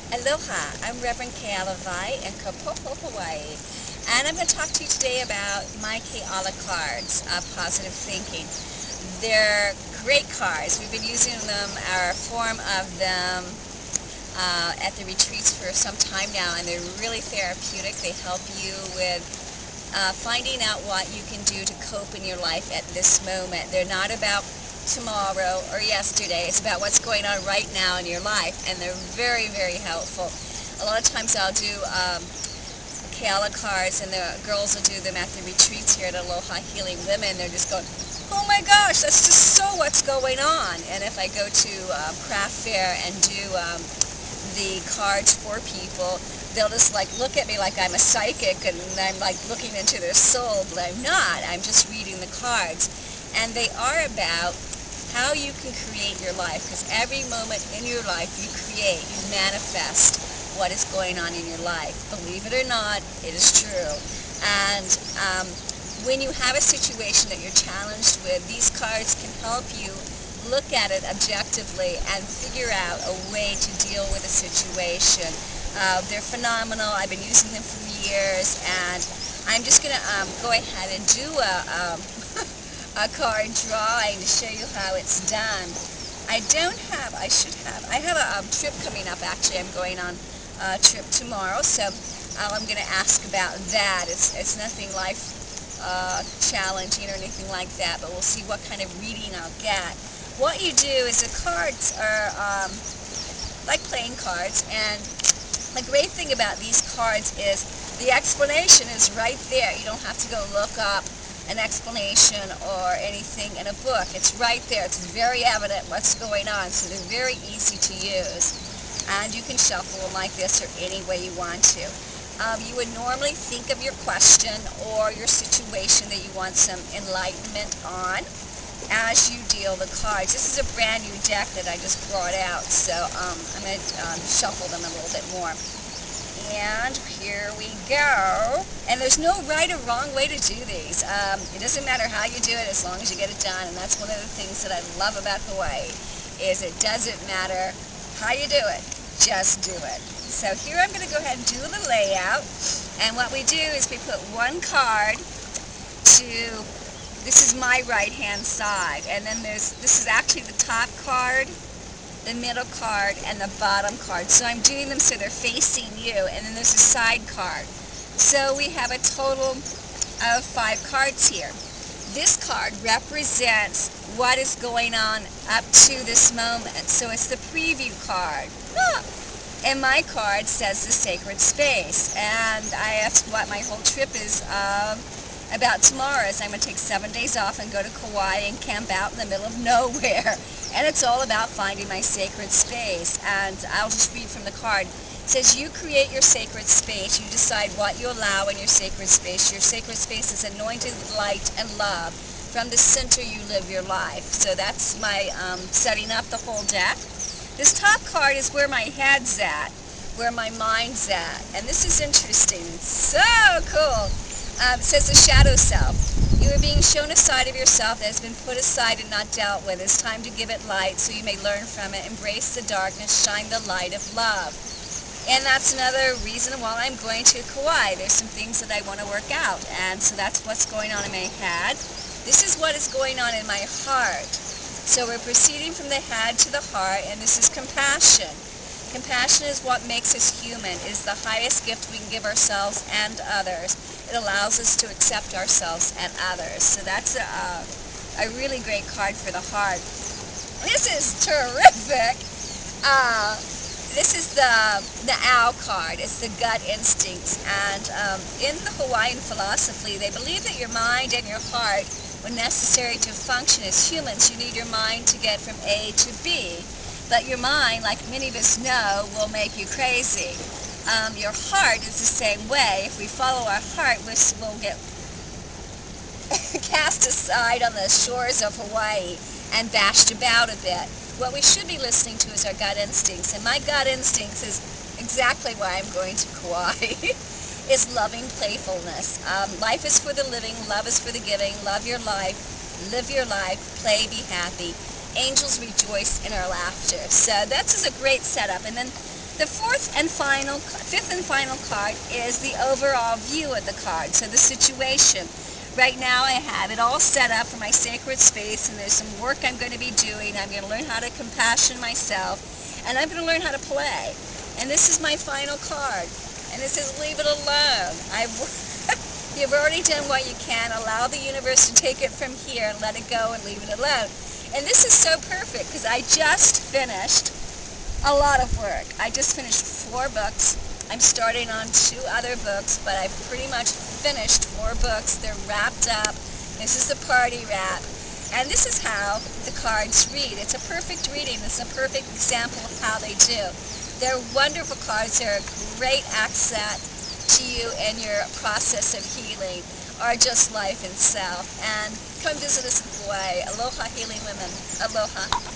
Aloha, I'm Reverend Keala Vai in Kapoho, Hawaii, and I'm going to talk to you today about my Keala cards of positive thinking. They're great cards. We've been using them, our form of them, at the retreats for some time now, and they're really therapeutic. They help you with finding out what you can do to cope in your life at this moment. They're not about tomorrow or yesterday. It's about what's going on right now in your life, and they're very, very helpful. A lot of times I'll do Keala cards, and the girls will do them at the retreats here at Aloha Healing Women. They're just going, oh my gosh, that's just so what's going on. And if I go to craft fair and do the cards for people, they'll just like look at me like I'm a psychic and I'm like looking into their soul, but I'm not. I'm just reading the cards. And they are about how you can create your life, because every moment in your life you create, you manifest what is going on in your life. Believe it or not, it is true. And when you have a situation that you're challenged with, these cards can help you look at it objectively and figure out a way to deal with a situation. They're phenomenal. I've been using them for years, and I'm just going to go ahead and do a card drawing to show you how it's done. I have a trip coming up. Actually, I'm going on a trip tomorrow, so I'm going to ask about that. It's nothing life challenging or anything like that, but we'll see what kind of reading I'll get. What you do is the cards are like playing cards, and the great thing about these cards is the explanation is right there. You don't have to go look up an explanation or anything in a book. It's right there. It's very evident what's going on, so they're very easy to use. And you can shuffle them like this or any way you want to. You would normally think of your question or your situation that you want some enlightenment on as you deal the cards. This is a brand new deck that I just brought out, so I'm going to shuffle them a little bit more. And here we go. And there's no right or wrong way to do these. It doesn't matter how you do it as long as you get it done. And that's one of the things that I love about Hawaii, is it doesn't matter how you do it. Just do it. So here I'm going to go ahead and do the layout. And what we do is we put one card to, this is my right hand side. And then this is actually the top card, the middle card, and the bottom card. So I'm doing them so they're facing you, and then there's a side card. So we have a total of 5 cards here. This card represents what is going on up to this moment. So it's the preview card. And my card says the sacred space. And that's what my whole trip is about tomorrow. Is I'm going to take 7 days off and go to Kauai and camp out in the middle of nowhere. And it's all about finding my sacred space. And I'll just read from the card. It says, you create your sacred space. You decide what you allow in your sacred space. Your sacred space is anointed with light and love. From the center you live your life. So that's my setting up the whole deck. This top card is where my head's at, where my mind's at. And this is interesting. It's so cool. It says the shadow self. You are being shown a side of yourself that has been put aside and not dealt with. It's time to give it light so you may learn from it. Embrace the darkness. Shine the light of love. And that's another reason why I'm going to Kauai. There's some things that I want to work out. And so that's what's going on in my head. This is what is going on in my heart. So we're proceeding from the head to the heart, and this is compassion. Compassion is what makes us human. It is the highest gift we can give ourselves and others. It allows us to accept ourselves and others. So that's a really great card for the heart. This is terrific. This is the owl card. It's the gut instincts. And in the Hawaiian philosophy, they believe that your mind and your heart, when necessary to function as humans, you need your mind to get from A to B. But your mind, like many of us know, will make you crazy. Your heart is the same way. If we follow our heart, we'll get cast aside on the shores of Hawaii and bashed about a bit. What we should be listening to is our gut instincts. And my gut instincts is exactly why I'm going to Kauai. Is loving playfulness. Life is for the living, love is for the giving. Love your life, live your life, play, be happy. Angels rejoice in our laughter. So that's just a great setup. And then The fifth and final card is the overall view of the card, so the situation. Right now I have it all set up for my sacred space, and there's some work I'm going to be doing. I'm going to learn how to compassion myself, and I'm going to learn how to play. And this is my final card, and it says leave it alone. You've already done what you can. Allow the universe to take it from here and let it go and leave it alone. And this is so perfect because I just finished a lot of work. I just finished 4 books. I'm starting on 2 other books, but I've pretty much finished 4 books. They're wrapped up. This is the party wrap. And this is how the cards read. It's a perfect reading. It's a perfect example of how they do. They're wonderful cards. They're a great accent to you and your process of healing, or just life itself. And come visit us in Hawaii. Aloha, healing women. Aloha.